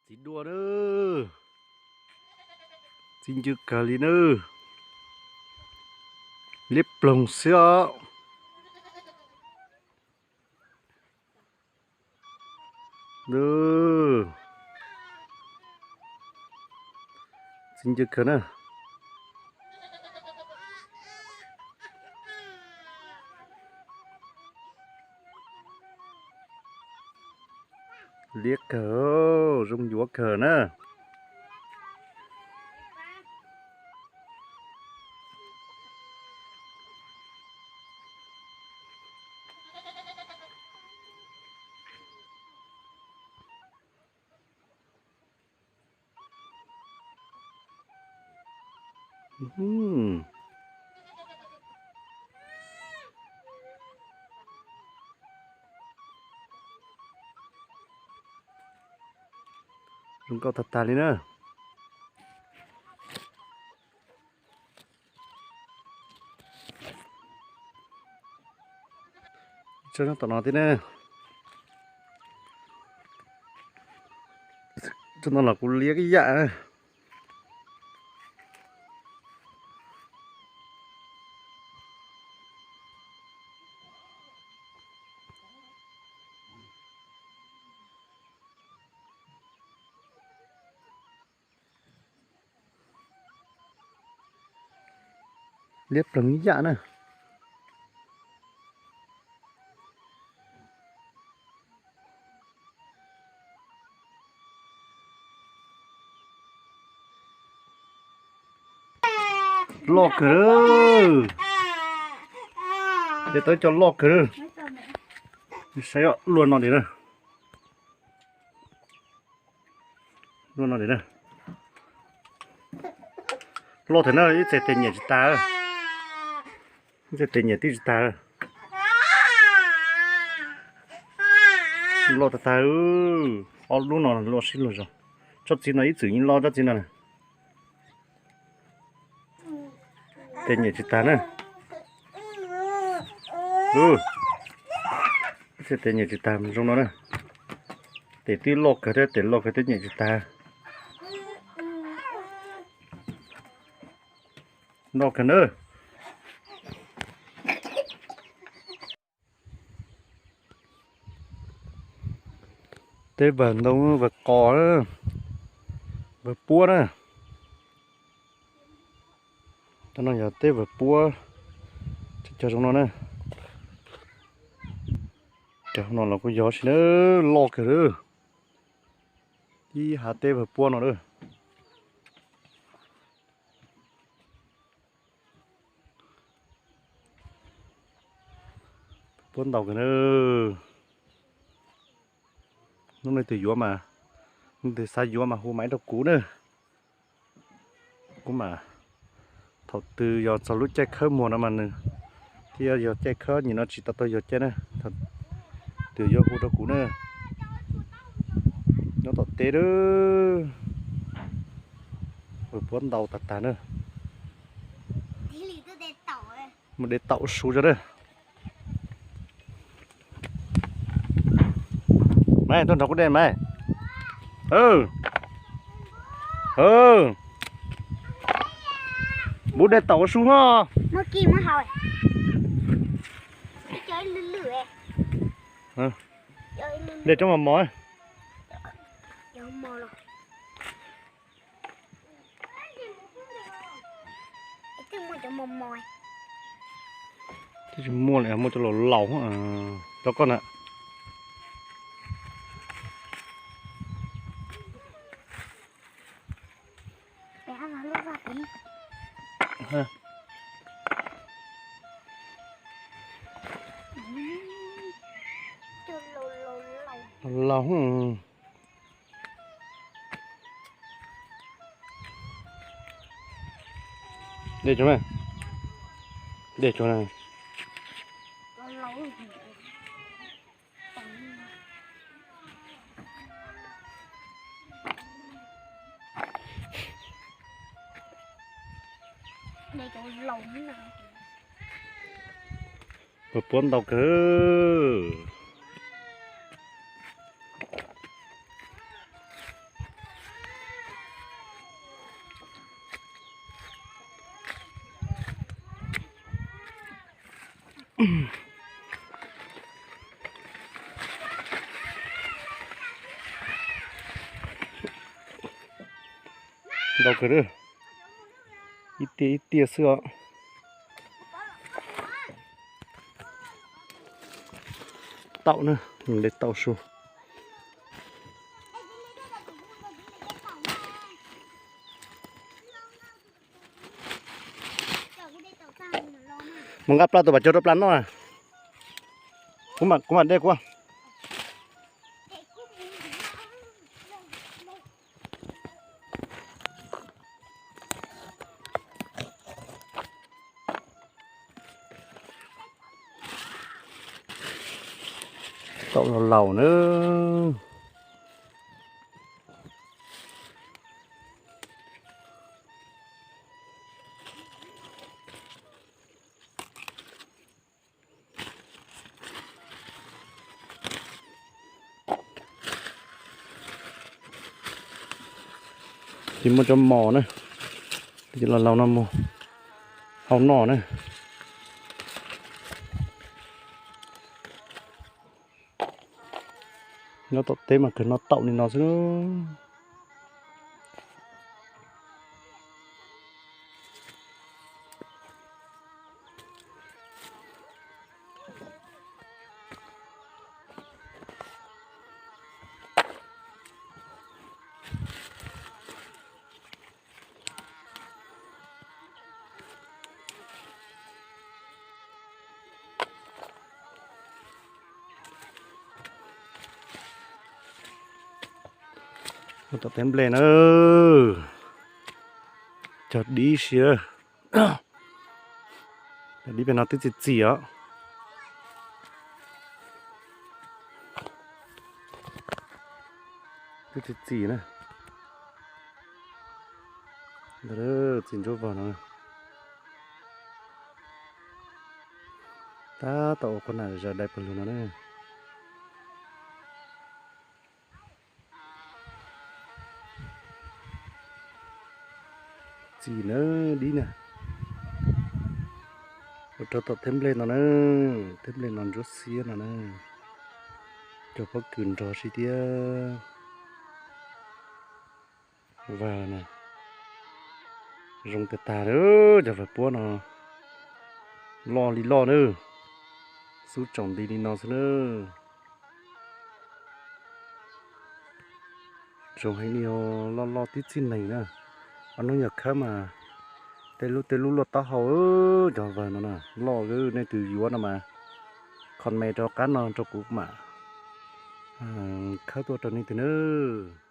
Xin đùa nữa. Xin chữ cà lý nữa. Liếp lồng xeo. Nữa. Xin chữ cà nữa. Liếc cờ. Rung dúa cờ nữa. Rung câu thật tà đi nữa. Cho nó tỏ nó thế nè. Cho nó là cú liếc cái dạ này. Liếc bằng cái dạ này. Lọt cửa. Để tới cho lọt cửa. Sao luôn nó đi nè. Luôn nó đi nè. Lọt thế nào ít sẽ tiền nhẹ ta. Sẽ tiền nhẹ tí ta. Lọt ta ư. Luôn nó lọt xin rồi. Cho chín nó ít chữ in lo cho chín này. Tên nhẹ ta nè. Sẽ tên nhẹ ta trong đó nè. Để tí lọt cái đấy, để lọt cái tên nhẹ ta. Lọt cái nữa. Tê bẩn đâu vật cò đó. Vật búa đó. Cho nó giờ tê vật búa. Cho trong nó nè. Cho nó là có gió xin nữa. Lọt cái đó. Đi hạt tê vật búa nó đó. Bốn đầu cái nữa. Lúc này từ gió mà. Từ xa gió mà hô máy độc cú nữa. Cũng mà. Thật từ gió sau lúc chạy khớp mùa nó mà nữa. Thì gió chạy khớp nhìn nó chỉ tao tôi gió chạy nữa. Thật. Từ gió hô độc cú nữa. Nó thật tê đó. Rồi bốn đầu tạt tà nữa. Mà để tạo số cho đây. Mày tôi đọc cái đèn mày. Bố để tàu xuống ha. Nó kim nó hồi. Chơi lửa. Để trong mà mỏi. Mò rồi. Cái mua cho mò mồi. Thì mua lại mua cho lẩu lẩu cho con ạ. Ha. Lẩu. Để chỗ này. Để chỗ này. Đây chỗ lồng nè. Một bốn đầu cơ. đâu cái đó ít tia sữa tàu nữa mình để tàu xuống mong gặp là tụi bà cho đập lăn nó à cũng mà đây quá tàu lầu nữa thì một trăm mò nữa thì là lâu năm mò hồng nỏ nữa nó tọt tế mà cứ nó tậu thì nó sẽ nó tọt tem lên ơ chợt đi xìa đi bên nó tới chỉ á tới chỉ nè đó chính chỗ vào nó ta tàu con này giờ đẹp luôn nó này chỉ nữa đi nè cho tàu thêm lên nó nữa thêm lên nó rất xía nó nè cho có cứng rõ xí tia vào nè rong tê ta nữa cho phải bua nó lo nữa sú trồng đi nó nữa trồng hay nhiều lo tít xin này nè anh nói nhật khá mà tê lu lo tao hầu cho vào nó nè lo cái này từ gió nó mà con mẹ cho cá non cho cục mà khá tôi cho nên từ nữa